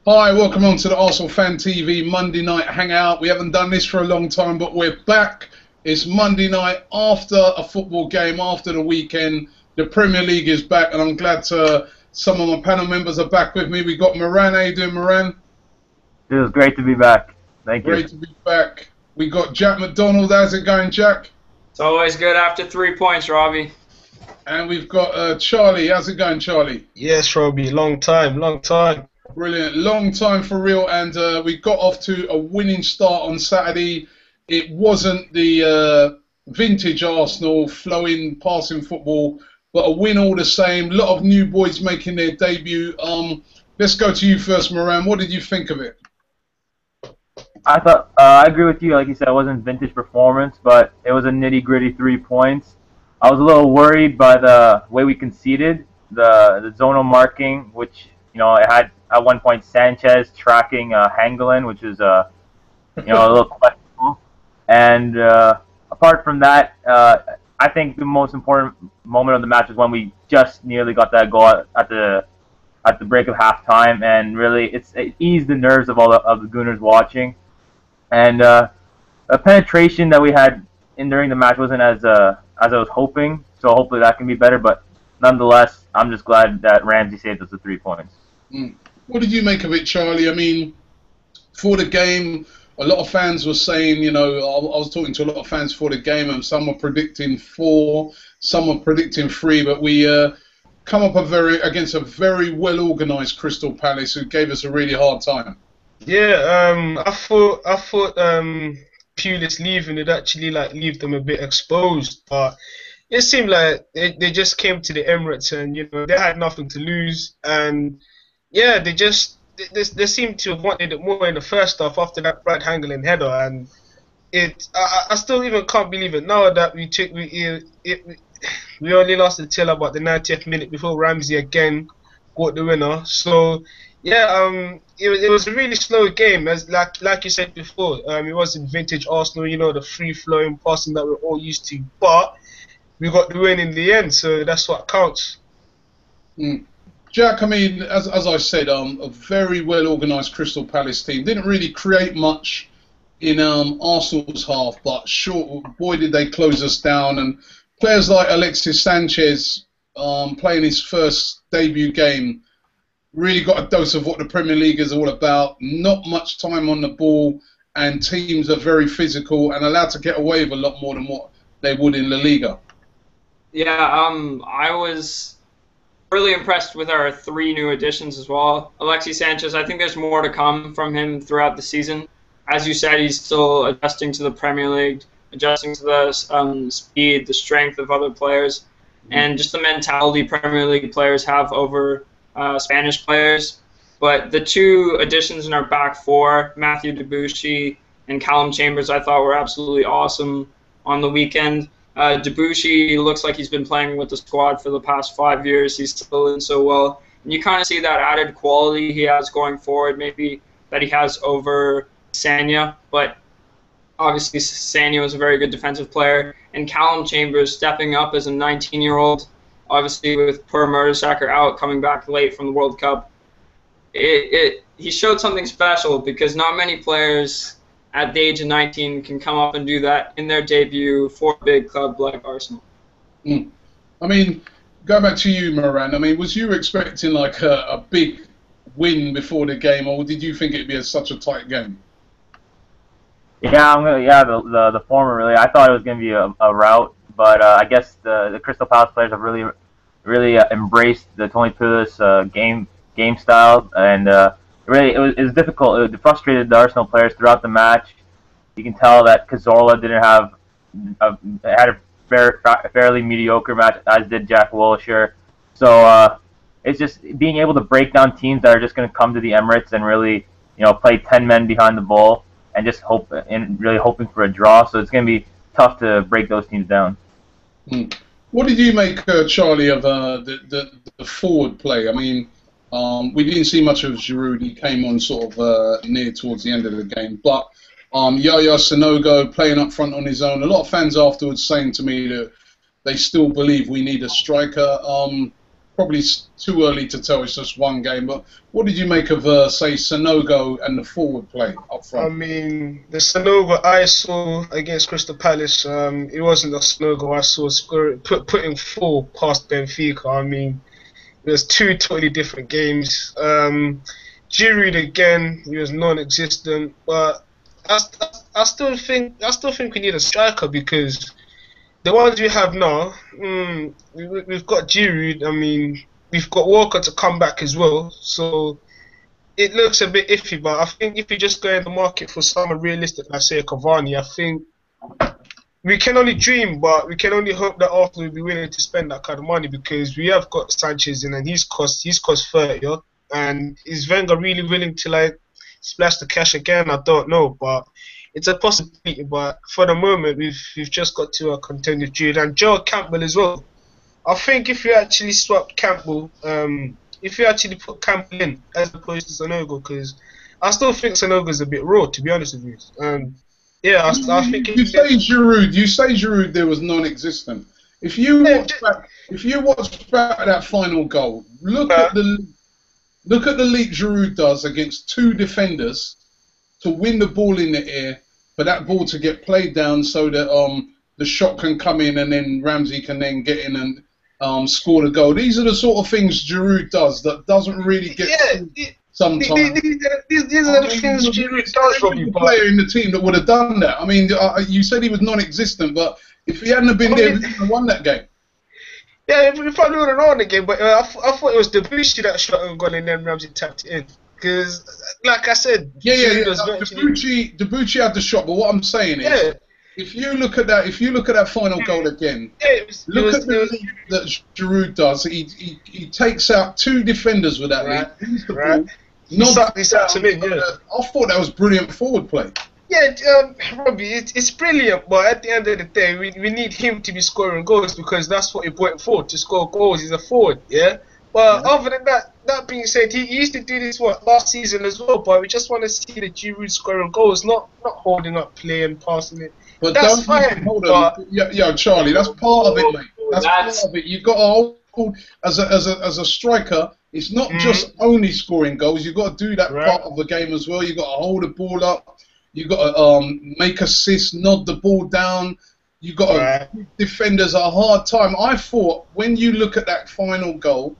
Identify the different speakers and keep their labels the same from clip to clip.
Speaker 1: Hi, welcome on to the Arsenal Fan TV Monday Night Hangout. We haven't done this for a long time, but we're back. It's Monday night after a football game, after the weekend. The Premier League is back, and I'm glad some of my panel members are back with me. We got Moran. How you doing, Moran?
Speaker 2: It was great to be back. Thank you.
Speaker 1: Great to be back. We got Jack McDonald. How's it going, Jack?
Speaker 3: It's always good after 3 points, Robbie.
Speaker 1: And we've got Charlie. How's it going, Charlie?
Speaker 4: Yes, Robbie. Long time.
Speaker 1: Brilliant. Long time for real. And we got off to a winning start on Saturday. It wasn't the vintage Arsenal flowing, passing football, but a win all the same. A lot of new boys making their debut. Let's go to you first, Moran. What did you think of it?
Speaker 2: I thought I agree with you. Like you said, it wasn't vintage performance, but it was a nitty-gritty 3 points. I was a little worried by the way we conceded, the zonal marking, which it had at one point Sanchez tracking Hangeland, which is a little questionable. And apart from that, I think the most important moment of the match was when we just nearly got that goal at the break of halftime, and really it eased the nerves of all of the Gooners watching. And the penetration that we had during the match wasn't as I was hoping, so hopefully that can be better. But nonetheless, I'm just glad that Ramsey saved us the 3 points.
Speaker 1: What did you make of it, Charlie? I mean, for the game, a lot of fans were saying, I was talking to a lot of fans for the game, and some were predicting 4, some were predicting 3, but we come up against a very well-organised Crystal Palace who gave us a really hard time.
Speaker 4: Yeah, I thought Pulis leaving it actually leave them a bit exposed, but it seemed like they just came to the Emirates and they had nothing to lose, and yeah, they seemed to have wanted it more in the first half after that Brad Hangeland header, and I still even can't believe it now that we only lost until about the 90th minute before Ramsey again got the winner. So yeah, it was a really slow game, as like you said before. It wasn't vintage Arsenal, the free-flowing passing that we're all used to, but we got the win in the end, so that's what counts.
Speaker 1: Jack, I mean, as I said, a very well-organised Crystal Palace team. Didn't really create much in Arsenal's half, but sure, boy, did they close us down. And players like Alexis Sanchez, playing his first debut game, really got a dose of what the Premier League is all about. Not much time on the ball, and teams are very physical and allowed to get away with a lot more than what they would in La Liga.
Speaker 3: Yeah, I was really impressed with our 3 new additions as well. Alexis Sanchez, I think there's more to come from him throughout the season. As you said, he's still adjusting to the Premier League, adjusting to the speed, the strength of other players, and just the mentality Premier League players have over Spanish players. But the 2 additions in our back 4, Matthew Debuchy and Callum Chambers, I thought were absolutely awesome on the weekend. Debuchy looks like he's been playing with the squad for the past 5 years. He's still in so well. And you kind of see that added quality he has going forward, maybe that he has over Sanya. But obviously Sanya was a very good defensive player. And Callum Chambers stepping up as a 19-year-old, obviously with Per Mertesacker out, coming back late from the World Cup. He showed something special, because not many players at the age of 19 can come up and do that in their debut for a big club like Arsenal.
Speaker 1: I mean, going back to you, Moran, I mean, was you expecting like a big win before the game, or did you think it'd be such a tight game?
Speaker 2: Yeah, the former really. I thought it was going to be a rout, but I guess the Crystal Palace players have really embraced the Tony Pulis game style, and it was difficult. It frustrated the Arsenal players throughout the match. You can tell that Cazorla had a fairly mediocre match, as did Jack Wilshere. So it's just being able to break down teams that are just going to come to the Emirates and really, play 10 men behind the ball and just really hoping for a draw. So it's going to be tough to break those teams down.
Speaker 1: What did you make, Charlie, of the forward play? I mean, we didn't see much of Giroud. He came on sort of near towards the end of the game. But Yaya Sanogo playing up front on his own. A lot of fans afterwards saying to me that they still believe we need a striker. probably too early to tell. It's just one game. But what did you make of, say, Sanogo and the forward play up front?
Speaker 4: I mean, the Sanogo I saw against Crystal Palace, it wasn't the Sanogo I saw putting 4 past Benfica. I mean, there's 2 totally different games. Giroud again, he was non-existent, but I still think we need a striker because the ones we have now, we've got Giroud. I mean, we've got Walker to come back as well, so it looks a bit iffy. But I think if you just go in the market for someone realistic, like say Cavani, I think we can only dream, but we can only hope that Arsenal will be willing to spend that kind of money because we have got Sanchez in and he's cost 30, yeah? And is Wenger really willing to like splash the cash again? I don't know, but it's a possibility. But for the moment, we've just got to contend with Jude and Joe Campbell as well. I think if you actually swap Campbell, if you actually put Campbell in as opposed to Sanogo, because I still think Sanogo's a bit raw, to be honest with you. Yeah, I think
Speaker 1: you say Giroud there was non-existent. If you watch back that final goal, look at the leap Giroud does against 2 defenders to win the ball in the air, for that ball to get played down so that the shot can come in and then Ramsey can then get in and score the goal. These are the sort of things Giroud does that doesn't really get sometimes.
Speaker 4: These are the things Giroud does, Robbie.
Speaker 1: Player in the team that would have done that. I mean, you said he was non-existent, but if he hadn't have been there, we would have won that game.
Speaker 4: Yeah, if I would have won the game, but I thought it was Debussy that shot and goal and then Ramsey tapped it in. Because, like I said,
Speaker 1: Debussy had the shot. But what I'm saying is, if you look at that final goal again, look at the lead that Giroud does. He takes out 2 defenders with that lead.
Speaker 4: Right.
Speaker 1: I thought that was brilliant forward play.
Speaker 4: Yeah, Robbie, it's brilliant, but at the end of the day, we need him to be scoring goals because that's what he brought for, to score goals. He's a forward, yeah? But other than that being said, he used to do this last season as well, but we just want to see the Giroud scoring goals, not holding up play and passing it.
Speaker 1: But
Speaker 4: that's fine.
Speaker 1: Yeah, Charlie, that's part of it, mate. That's part of it. You've got to hold, as a striker, it's not just only scoring goals. You've got to do that part of the game as well. You've got to hold the ball up. You've got to make assists, nod the ball down. You've got to give defenders a hard time. I thought when you look at that final goal,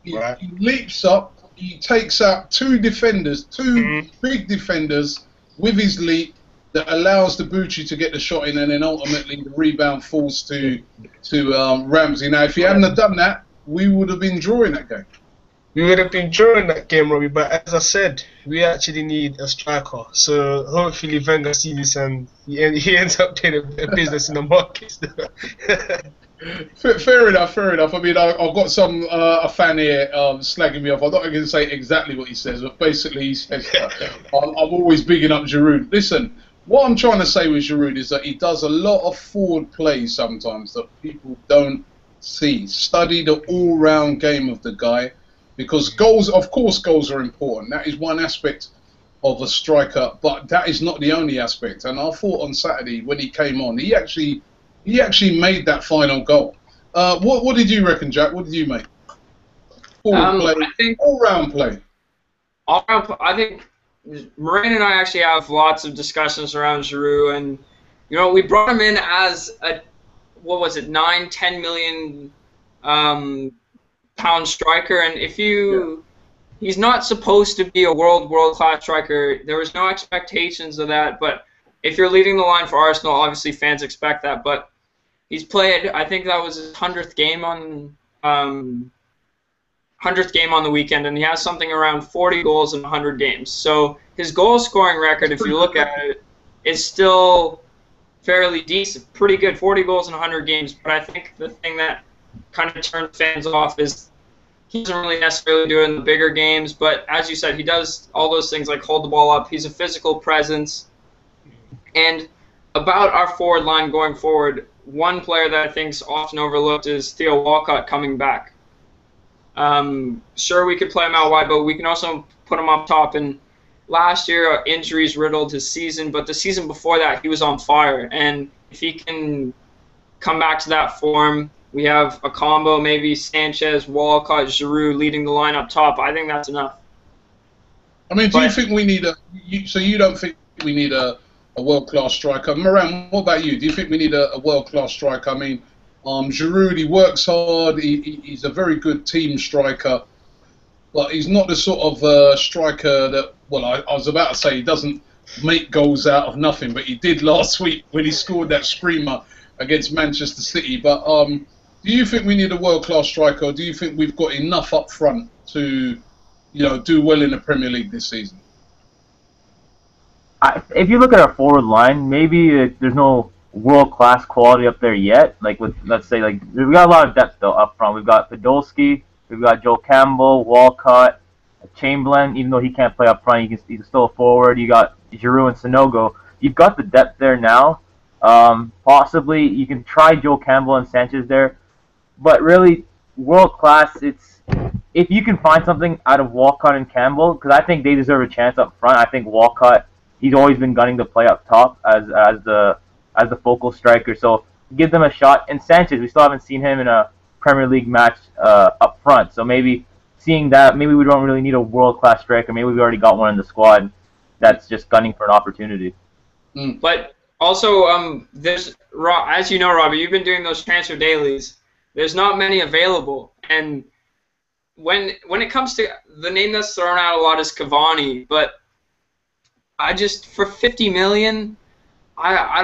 Speaker 1: he leaps up, he takes out 2 defenders, 2 big defenders with his leap that allows Debussy to get the shot in, and then ultimately the rebound falls to Ramsey. Now, if he hadn't have done that, we would have been drawing that game.
Speaker 4: We would have been drawing that game, Robbie, but as I said, we actually need a striker. So hopefully Wenger sees this and he ends up doing a bit of business in the markets.
Speaker 1: Fair enough. I mean, I've got a fan here slagging me off. I'm not going to say exactly what he says, but basically he says, I'm always bigging up Giroud. Listen, what I'm trying to say with Giroud is that he does a lot of forward plays sometimes that people don't see. Study the all-round game of the guy. Because goals are important. That is one aspect of a striker, but that is not the only aspect. And I thought on Saturday when he came on, he actually made that final goal. What did you reckon, Jack? What did you make? I think all-round play.
Speaker 3: I think Moraine and I actually have lots of discussions around Giroud, and we brought him in as a 9-10 million pound striker, and he's not supposed to be a world-class striker. There was no expectations of that, but if you're leading the line for Arsenal, obviously fans expect that. But he's played, I think that was his 100th game on the weekend, and he has something around 40 goals in 100 games. So his goal scoring record, if you look at it, is still fairly decent, pretty good, 40 goals in 100 games. But I think the thing that kind of turns fans off is he doesn't really necessarily do it in the bigger games, but as you said, he does all those things like hold the ball up. He's a physical presence. And about our forward line going forward, one player that I think is often overlooked is Theo Walcott coming back. Sure, we could play him out wide, but we can also put him up top. And last year, injuries riddled his season, but the season before that, he was on fire. And if he can come back to that form, we have a combo, maybe Sanchez, Walcott, Giroud leading the line up top. I think that's enough.
Speaker 1: I mean, do you think we need so you don't think we need a world-class striker? Moran, what about you? Do you think we need a world-class striker? I mean, Giroud, he works hard. He's a very good team striker. But he's not the sort of striker that, well, I was about to say he doesn't make goals out of nothing, but he did last week when he scored that screamer against Manchester City. But do you think we need a world-class striker, or do you think we've got enough up front to, do well in the Premier League this season?
Speaker 2: If you look at our forward line, maybe there's no world-class quality up there yet. Like with, let's say, like we've got a lot of depth though up front. We've got Podolski, we've got Joel Campbell, Walcott, Chamberlain. Even though he can't play up front, he's still a forward. You got Giroud and Sanogo. You've got the depth there now. Possibly you can try Joel Campbell and Sanchez there, but really world-class. It's if you can find something out of Walcott and Campbell, because I think they deserve a chance up front. I think Walcott, he's always been gunning to play up top as the focal striker. So give them a shot. And Sanchez, we still haven't seen him in a Premier League match up front. So maybe seeing that, maybe we don't really need a world-class striker. Maybe we've already got one in the squad that's just gunning for an opportunity.
Speaker 3: But also, there's, as you know, Robbie, you've been doing those transfer dailies. There's not many available, and when it comes to the name that's thrown out a lot is Cavani, but I just for 50 million, I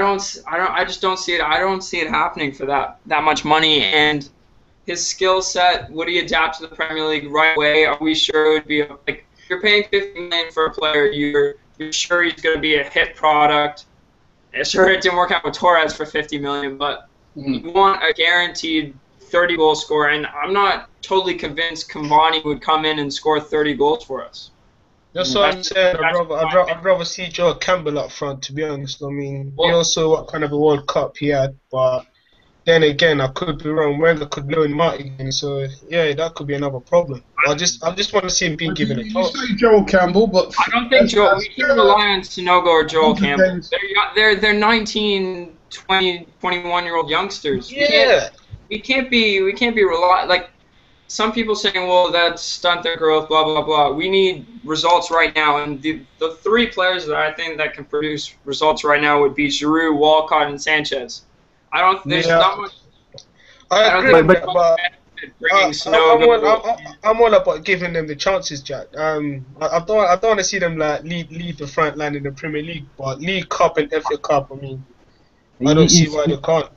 Speaker 3: just don't see it. I don't see it happening for that much money. And his skill set, would he adapt to the Premier League right away? Are we sure it would be like you're paying 50 million for a player? You're sure he's going to be a hit product? Sure, it didn't work out with Torres for 50 million, but you want a guaranteed 30 goal scorer, and I'm not totally convinced Cavani would come in and score 30 goals for us.
Speaker 4: That's what I'm saying. I'd rather see Joel Campbell up front, to be honest. I mean, we also what kind of a World Cup he had, but then again, I could be wrong. Wenger could blow him out again, so yeah, that could be another problem. I just want to see him being given a chance.
Speaker 1: You say Joel Campbell, but
Speaker 3: I don't think Joel. We can rely on Sanogo or Joel Campbell. They're 19, 20, 21-year-old youngsters.
Speaker 4: Yeah.
Speaker 3: We can't be like some people saying, well, that's stunt their growth, blah blah blah. We need results right now, and the three players that I think that can produce results right now would be Giroud, Walcott, and Sanchez. There's not much.
Speaker 4: I agree, but I'm all about giving them the chances, Jack. I don't want to see them like lead the front line in the Premier League, but League Cup and FA Cup. I mean, I don't see why they can't.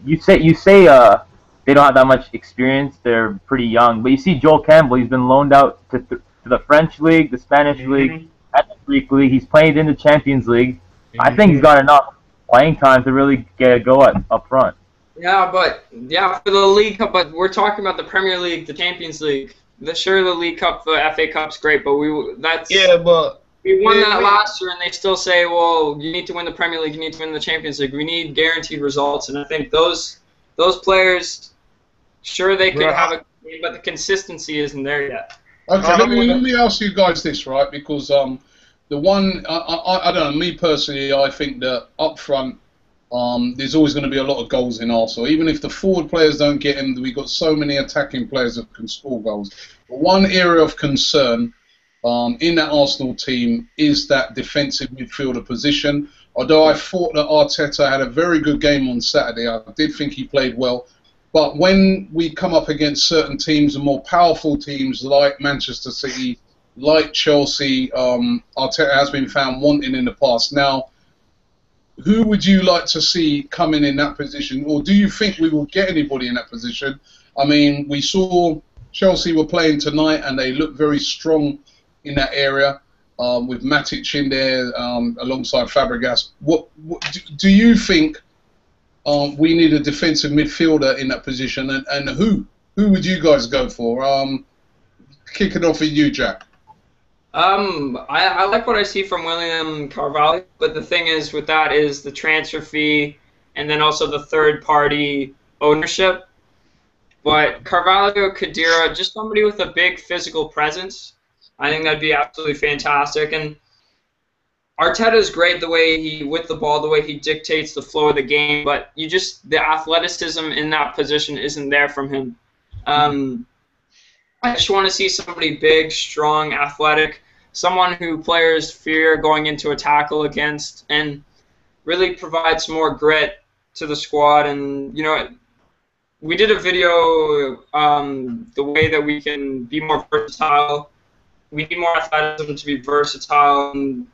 Speaker 2: You say they don't have that much experience. They're pretty young, but you see Joel Campbell. He's been loaned out to the French League, the Spanish League, and the Greek League. He's played in the Champions League. I think he's got enough playing time to really get a go up front.
Speaker 3: Yeah, for the League Cup, but we're talking about the Premier League, the Champions League. Sure, the League Cup, the FA Cup's great, but we won that last year, and they still say, well, you need to win the Premier League, you need to win the Champions League. We need guaranteed results, and I think those players, sure, they could have a game, but the consistency isn't there yet.
Speaker 1: Okay, let me ask you guys this, right? Because the one, I don't know, me personally, I think that up front, there's always going to be a lot of goals in Arsenal. Even if the forward players don't get them, we've got so many attacking players that can score goals. But one area of concern in that Arsenal team is that defensive midfielder position. Although I thought that Arteta had a very good game on Saturday, I did think he played well. But when we come up against certain teams, and more powerful teams like Manchester City, like Chelsea, Arteta has been found wanting in the past. Now, who would you like to see coming in that position, or do you think we will get anybody in that position? I mean, we saw Chelsea were playing tonight, and they looked very strong in that area with Matic in there alongside Fabregas. What do you think we need a defensive midfielder in that position, and who would you guys go for? Kicking off with you, Jack.
Speaker 3: I like what I see from William Carvalho, but the thing is with that is the transfer fee and then also the third-party ownership. But Carvalho, Khedira, just somebody with a big physical presence, I think that'd be absolutely fantastic. And Arteta's great the way with the ball, the way he dictates the flow of the game, but the athleticism in that position isn't there from him. I just want to see somebody big, strong, athletic, someone who players fear going into a tackle against, and really provides more grit to the squad. And, we did a video the way that we can be more versatile. We need more athleticism to be versatile. And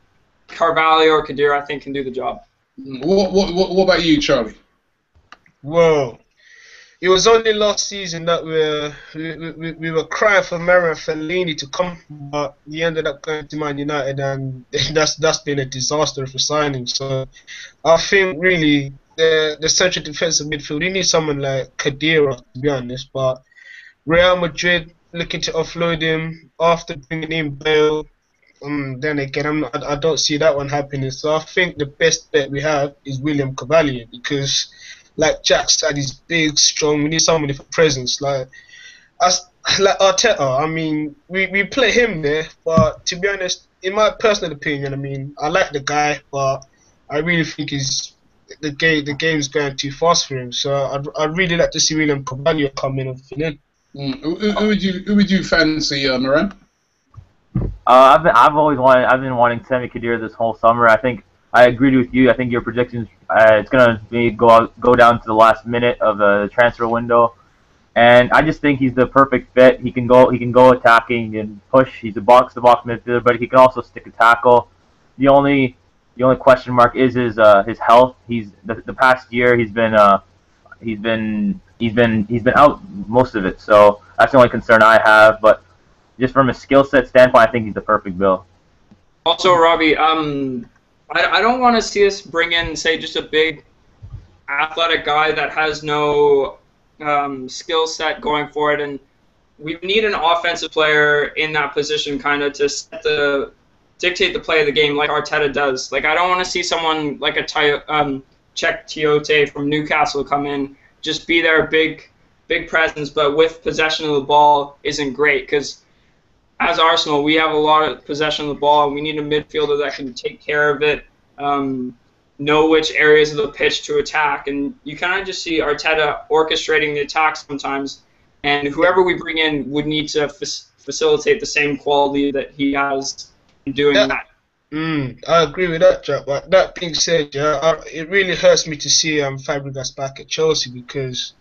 Speaker 3: Carvalho or Kadir, I think, can do the job.
Speaker 1: What about you, Charlie?
Speaker 4: Well, it was only last season that we were crying for Mara Fellaini to come, but he ended up going to Man United, and that's been a disaster for signing. So I think really the central defensive midfield, you need someone like Khedira, to be honest. But Real Madrid looking to offload him after bringing in Bale. Then again, I don't see that one happening. So I think the best bet we have is William Carvalho, because, like Jack said, he's big, strong. We need someone with a presence. Like Arteta, I mean, we play him there, but to be honest, in my personal opinion, I mean, I like the guy, but I really think the game's going too fast for him. So I'd really like to see William Carvalho come in and fill in.
Speaker 1: Who would you fancy, Moran?
Speaker 2: I've been wanting Sami Khedira this whole summer. I think I agreed with you. I think your predictions, it's gonna go down to the last minute of the transfer window, and I just think he's the perfect fit. He can go attacking and push. He's a box-to-box midfielder, but he can also stick a tackle. The only question mark is his health. The past year he's been out most of it, so that's the only concern I have. But just from a skill set standpoint, I think he's the perfect bill.
Speaker 3: Also, Robbie, I don't want to see us bring in, say, just a big athletic guy that has no skill set going for it, and we need an offensive player in that position, kind of to dictate the play of the game like Arteta does. Like, I don't want to see someone like a Cheick Tiote from Newcastle come in, just be their big presence, but with possession of the ball isn't great, because as Arsenal, we have a lot of possession of the ball, and we need a midfielder that can take care of it, know which areas of the pitch to attack, and you kind of just see Arteta orchestrating the attack sometimes, and whoever we bring in would need to facilitate the same quality that he has in doing that.
Speaker 4: I agree with that, Jack. But that being said, it really hurts me to see Fabregas back at Chelsea, because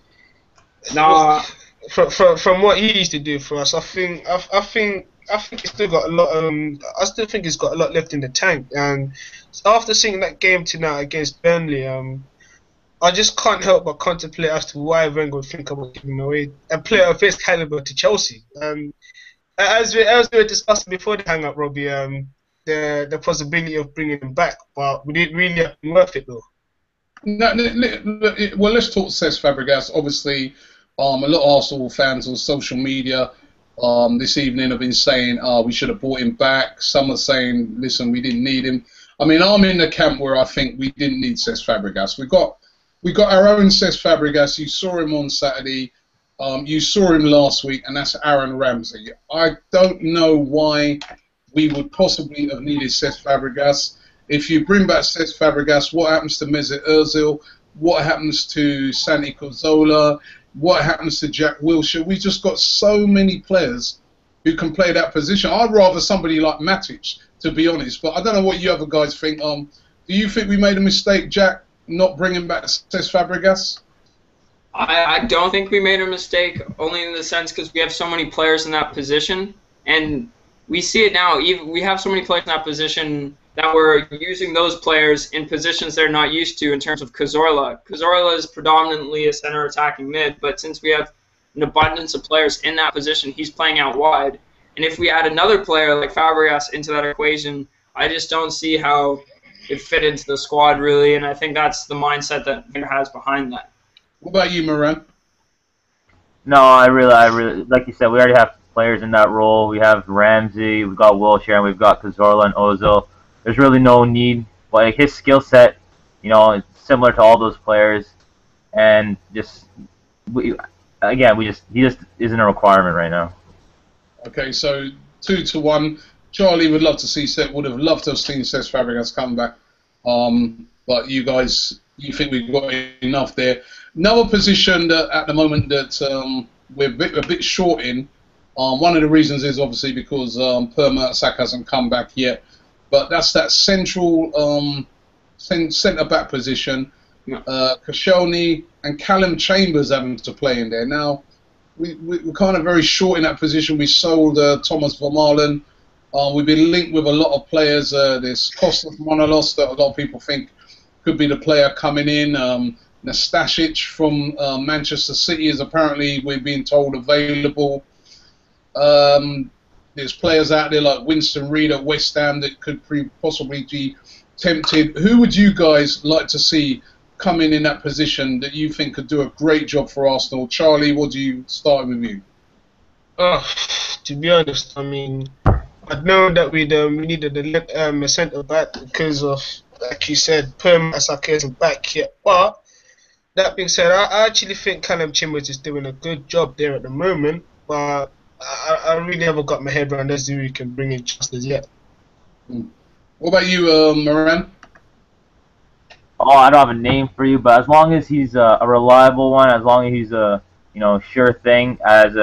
Speaker 4: from what he used to do for us, I think he's still got a lot. I still think he's got a lot left in the tank. And after seeing that game tonight against Burnley, I just can't help but contemplate as to why Wenger would think about giving away a player of his caliber to Chelsea. As we were discussing before the Hangout, Robbie, the possibility of bringing him back, but would it really have been worth it though?
Speaker 1: No, well, let's talk Cesc Fabregas. Obviously, a lot of Arsenal fans on social media this evening have been saying, we should have brought him back. Some are saying, listen, we didn't need him. I mean, I'm in the camp where I think we didn't need Cesc Fabregas. We got our own Cesc Fabregas. You saw him on Saturday. You saw him last week, and that's Aaron Ramsey. I don't know why we would possibly have needed Cesc Fabregas. If you bring back Cesc Fabregas, what happens to Mesut Ozil? What happens to Santi Cazorla? What happens to Jack Wilshere? We've just got so many players who can play that position. I'd rather somebody like Matic, to be honest. But I don't know what you other guys think. Do you think we made a mistake, Jack, not bringing back Cesc Fabregas?
Speaker 3: I don't think we made a mistake, only in the sense because we have so many players in that position. And we see it now. We have so many players in that position that we're using those players in positions they're not used to in terms of Cazorla. Cazorla is predominantly a center attacking mid, but since we have an abundance of players in that position, he's playing out wide. And if we add another player like Fabregas into that equation, I just don't see how it fit into the squad really, and I think that's the mindset that Wenger has behind that.
Speaker 1: What about you, Moran?
Speaker 2: No, I really, like you said, we already have players in that role. We have Ramsey, we've got Wilshere, and we've got Cazorla and Ozil. There's really no need. Like, his skill set, it's similar to all those players, and he just isn't a requirement right now.
Speaker 1: Okay, so 2-1. Charlie would love to see would have loved to have seen Cesc Fabregas come back. But you guys, you think we've got enough there. Another position that at the moment that we're a bit short in. One of the reasons is obviously because Per Mertesacker hasn't come back yet. But that's that central centre back position. Koscielny and Callum Chambers having to play in there. Now, we're kind of very short in that position. We sold Thomas Vermaelen. We've been linked with a lot of players. There's Kostas Manolos that a lot of people think could be the player coming in. Nastasic from Manchester City is apparently, we're being told, available. There's players out there like Winston Reid at West Ham that could possibly be tempted. Who would you guys like to see come in that position that you think could do a great job for Arsenal? Charlie, what do you start with you?
Speaker 4: To be honest, I mean, I'd known that we needed a centre back because of, like you said, Per Mertesacker isn't back yet. But that being said, I actually think Callum Chambers is doing a good job there at the moment. But I really haven't got my head around as to who we can bring in just as yet.
Speaker 1: What about you, Moran?
Speaker 2: Oh, I don't have a name for you, but as long as he's a reliable one, as long as he's a sure thing, as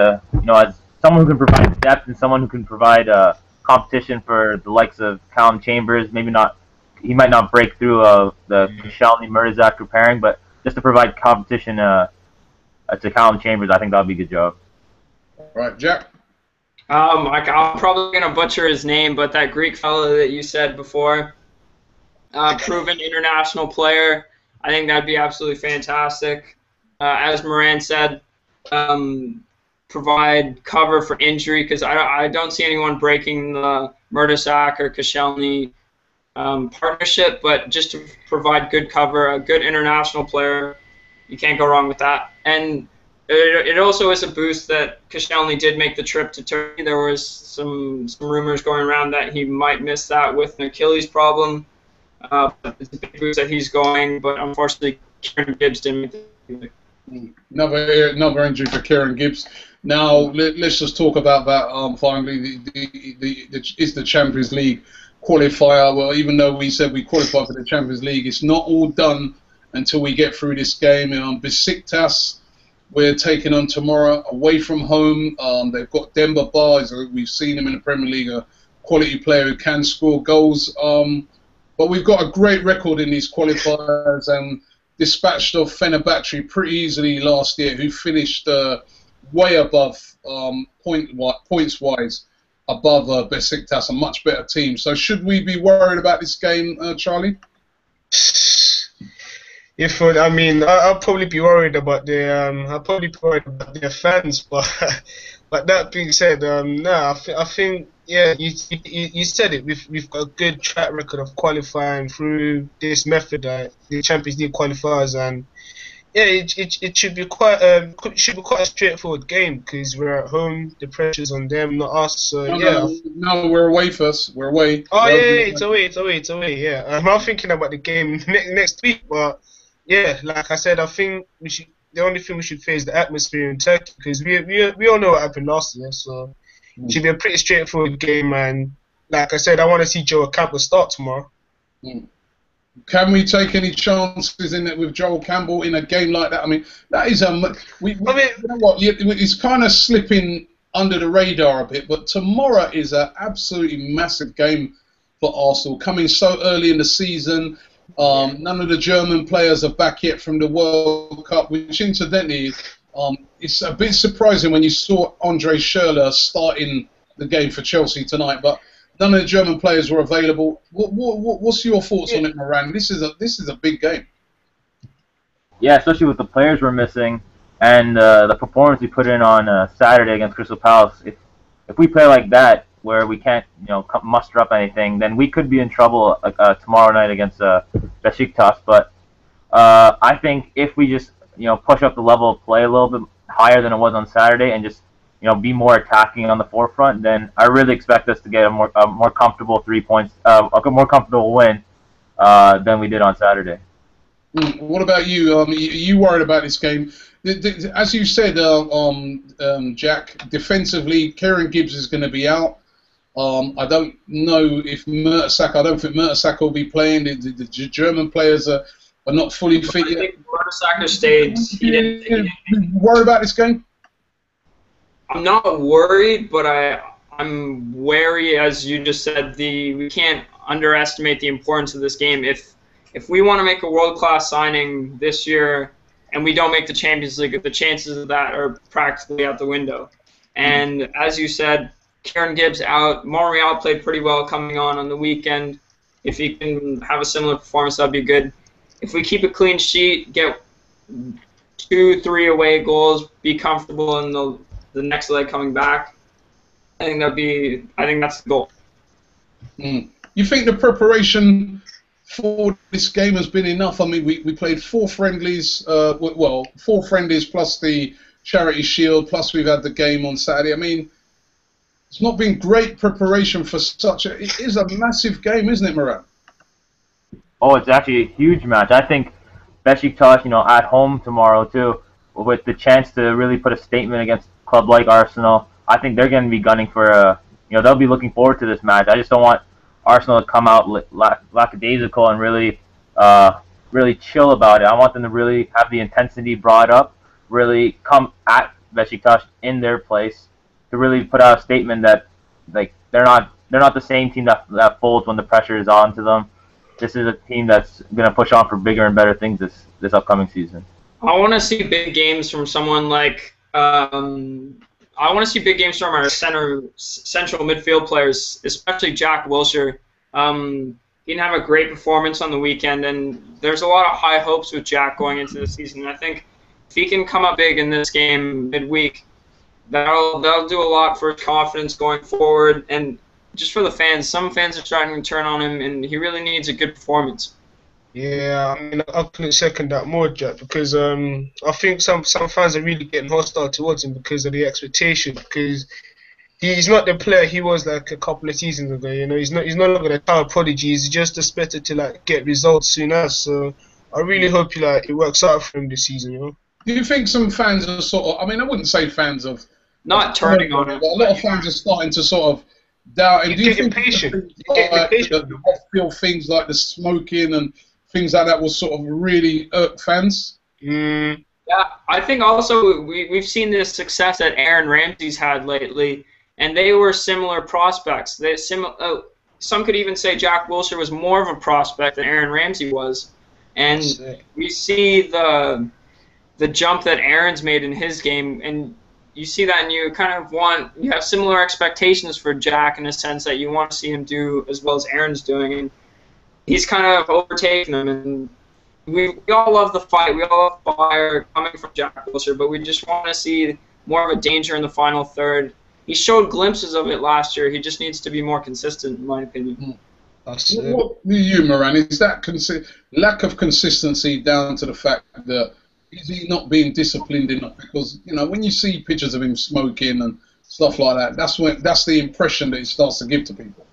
Speaker 2: someone who can provide depth and someone who can provide competition for the likes of Callum Chambers. Maybe not, he might not break through the Koscielny Mertesacker pairing, but just to provide competition to Callum Chambers, I think that would be a good job.
Speaker 1: All right, Jack.
Speaker 3: I'm probably gonna butcher his name, but that Greek fellow that you said before. Proven international player. I think that'd be absolutely fantastic. As Moran said, provide cover for injury because I don't see anyone breaking the Mertesacker Koscielny partnership, but just to provide good cover, a good international player, you can't go wrong with that. And it also is a boost that Koscielny did make the trip to Turkey. There was some rumors going around that he might miss that with an Achilles problem. It's a big boost that he's going, but unfortunately, Kieran Gibbs didn't make it.
Speaker 1: Another injury for Kieran Gibbs. Now let's just talk about that. Finally, is the Champions League qualifier? Well, even though we said we qualified for the Champions League, it's not all done until we get through this game. Besiktas, we're taking on tomorrow away from home. They've got Demba Ba. We've seen him in the Premier League, a quality player who can score goals. But we've got a great record in these qualifiers and dispatched off Fenerbahce pretty easily last year, who finished way above, points-wise, above Besiktas, a much better team. So should we be worried about this game, Charlie?
Speaker 4: I mean, I'll probably be worried about their fans, but that being said, I think yeah, you said it. We've got a good track record of qualifying through this method, the Champions League qualifiers, and yeah, it should be quite a straightforward game because we're at home. The pressure's on them, not us. So
Speaker 1: No, we're away first. We're away.
Speaker 4: Oh yeah, it's away. Yeah, I'm thinking about the game next week, but yeah, like I said, I think the only thing we should fear is the atmosphere in Turkey because we all know what happened last year, so. It should be a pretty straightforward game, and like I said, I want to see Joel Campbell start tomorrow.
Speaker 1: Can we take any chances in it with Joel Campbell in a game like that? I mean, that is you know what? It's kind of slipping under the radar a bit, but tomorrow is an absolutely massive game for Arsenal. Coming so early in the season, none of the German players are back yet from the World Cup, which incidentally. It's a bit surprising when you saw Andre Schürrle starting the game for Chelsea tonight, but none of the German players were available. What's your thoughts on it, Moran? This is a big game.
Speaker 2: Yeah, especially with the players we're missing and the performance we put in on Saturday against Crystal Palace. If we play like that, where we can't muster up anything, then we could be in trouble tomorrow night against Besiktas. But I think if we just push up the level of play a little bit higher than it was on Saturday and just, be more attacking on the forefront, then I really expect us to get a more comfortable 3 points, a more comfortable win than we did on Saturday.
Speaker 1: What about you? Are you worried about this game? As you said, Jack, defensively, Kieran Gibbs is going to be out. I don't know if Mertesacker. I don't think Mertesacker will be playing. The German players are not fully fit
Speaker 3: I
Speaker 1: yet.
Speaker 3: think Mertesacker stayed. He didn't.
Speaker 1: Worry about this game?
Speaker 3: I'm not worried, but I'm wary, as you just said. We can't underestimate the importance of this game. If we want to make a world-class signing this year and we don't make the Champions League, the chances of that are practically out the window. And as you said, Kieran Gibbs out. Monreal played pretty well coming on the weekend. If he can have a similar performance, that'd be good. If we keep a clean sheet, get 2-3 away goals, be comfortable in the next leg coming back, I think that's the goal.
Speaker 1: You think the preparation for this game has been enough? I mean, we played 4 friendlies, 4 friendlies plus the Charity Shield, plus we've had the game on Saturday. I mean, it's not been great preparation for it is a massive game, isn't it, Moran?
Speaker 2: Oh, it's actually a huge match. I think Besiktas, at home tomorrow too, with the chance to really put a statement against a club like Arsenal. I think they're going to be gunning for they'll be looking forward to this match. I just don't want Arsenal to come out lackadaisical and really chill about it. I want them to really have the intensity brought up, really come at Besiktas in their place to really put out a statement that they're not the same team that folds when the pressure is on to them. This is a team that's going to push on for bigger and better things this upcoming season.
Speaker 3: I want to see big games from someone like I want to see big games from our central midfield players, especially Jack Wilshere. He didn't have a great performance on the weekend, and there's a lot of high hopes with Jack going into the season. I think if he can come up big in this game midweek, that'll do a lot for his confidence going forward, and just for the fans. Some fans are starting to turn on him, and he really needs a good performance.
Speaker 4: Yeah, I mean, I couldn't second that more, Jack, because I think some fans are really getting hostile towards him because of the expectation. Because he's not the player he was like a couple of seasons ago. He's no longer a child prodigy. He's just expected to get results soon as. So I really hope it works out for him this season.
Speaker 1: Do you think some fans are sort of? I mean, I wouldn't say fans of
Speaker 3: not turning on him,
Speaker 1: but a lot of fans are starting to sort of doubt him. Do you think the off-field things like the smoking and things like that will sort of really irk fans?
Speaker 3: Yeah, I think also we've seen this success that Aaron Ramsey's had lately, and they were similar prospects. Some could even say Jack Wilshere was more of a prospect than Aaron Ramsey was, and we see the jump that Aaron's made in his game, and you see that, and you have similar expectations for Jack in a sense that you want to see him do as well as Aaron's doing, and he's kind of overtaken them, and we all love the fight. We all love fire coming from Jack Wilshere, but we just want to see more of a danger in the final third. He showed glimpses of it last year. He just needs to be more consistent, in my opinion.
Speaker 1: What do you, Moran? Is that lack of consistency down to the fact that is he not being disciplined enough? Because when you see pictures of him smoking and stuff like that, that's the impression that it starts to give to people.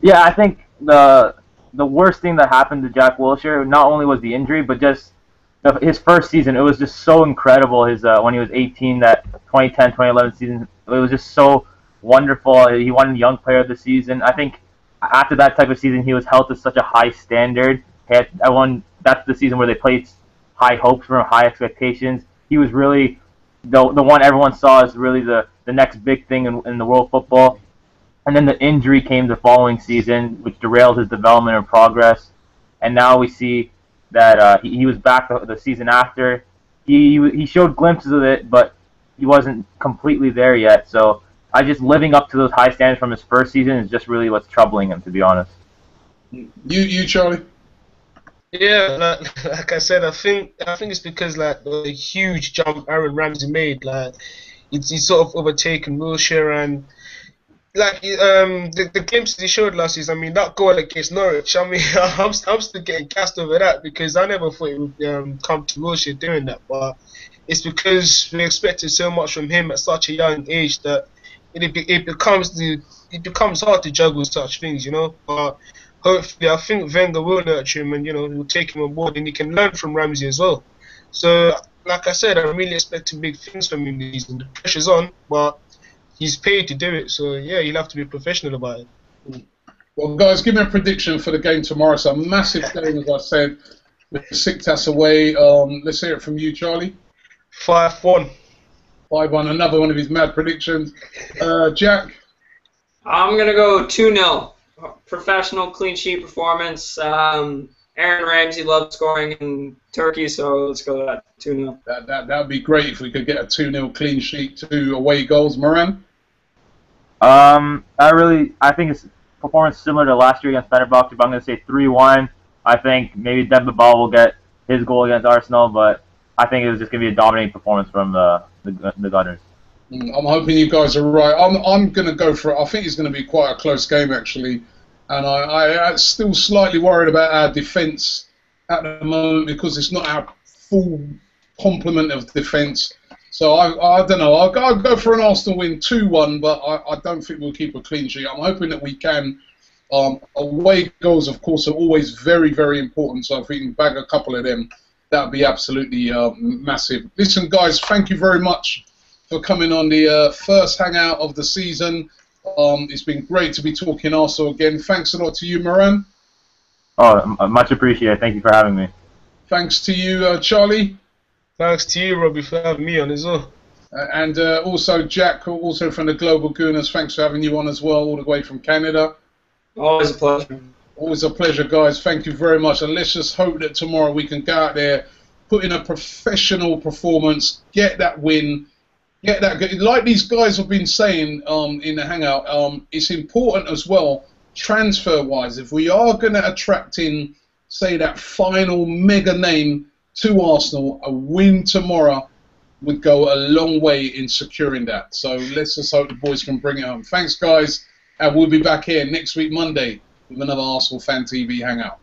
Speaker 2: Yeah, I think the worst thing that happened to Jack Wilshere not only was the injury, but just his first season. It was just so incredible. His when he was 18, that 2010-2011 season, it was just so wonderful. He won Young Player of the Season. I think after that type of season, he was held to such a high standard. That's the season where they placed high hopes for him, high expectations. He was really the one everyone saw as really the next big thing in the world football. And then the injury came the following season, which derailed his development and progress. And now we see that he was back the season after. He showed glimpses of it, but he wasn't completely there yet. So living up to those high standards from his first season is just really what's troubling him, to be honest.
Speaker 1: You Charlie?
Speaker 4: Yeah, like I said, I think it's because the huge jump Aaron Ramsey made, he's sort of overtaken Wilshere, and the glimpses he showed last season. I mean, that goal against Norwich. I mean, I'm still getting cast over that because I never thought it would come to Wilshere doing that, but it's because we expected so much from him at such a young age that it becomes hard to juggle such things, But hopefully, I think Wenger will nurture him and will take him on board, and he can learn from Ramsey as well. So, like I said, I'm really expecting big things from him this season. The pressure's on, but he's paid to do it. So yeah, he'll have to be professional about it.
Speaker 1: Well, guys, give me a prediction for the game tomorrow. It's a massive game, as I said, with Besiktas away. Let's hear it from you, Charlie.
Speaker 4: 5-1.
Speaker 1: 5-1, another one of his mad predictions. Jack?
Speaker 3: I'm going to go 2-0. Professional clean sheet performance. Aaron Ramsey loved scoring in Turkey, so let's go that 2-0.
Speaker 1: That would be great if we could get a 2-0 clean sheet, 2 away goals. Moran?
Speaker 2: I think it's performance similar to last year against Fenerbahce, but I'm going to say 3-1. I think maybe Demba Ba will get his goal against Arsenal, but I think it was just going to be a dominating performance from the Gunners.
Speaker 1: I'm hoping you guys are right. I'm going to go for it. I think it's going to be quite a close game, actually. And I'm still slightly worried about our defence at the moment because it's not our full complement of defence. So I don't know. I'll go for an Arsenal win 2-1, but I don't think we'll keep a clean sheet. I'm hoping that we can. Away goals, of course, are always very, very important. So if we can bag a couple of them, that would be absolutely massive. Listen, guys, thank you very much for coming on the first Hangout of the season. It's been great to be talking Arsenal again. Thanks a lot to you, Moran.
Speaker 2: Oh, much appreciated. Thank you for having me.
Speaker 1: Thanks to you, Charlie.
Speaker 4: Thanks to you, Robbie, for having me on as well.
Speaker 1: And also Jack, also from the Global Gooners. Thanks for having you on as well, all the way from Canada.
Speaker 3: Always a pleasure.
Speaker 1: Always a pleasure, guys. Thank you very much. And let's just hope that tomorrow we can go out there, put in a professional performance, get that win, get that good. Like these guys have been saying in the Hangout, it's important as well, transfer-wise. If we are going to attract in, say, that final mega name to Arsenal, a win tomorrow would go a long way in securing that. So let's just hope the boys can bring it home. Thanks, guys, and we'll be back here next week, Monday, with another Arsenal Fan TV Hangout.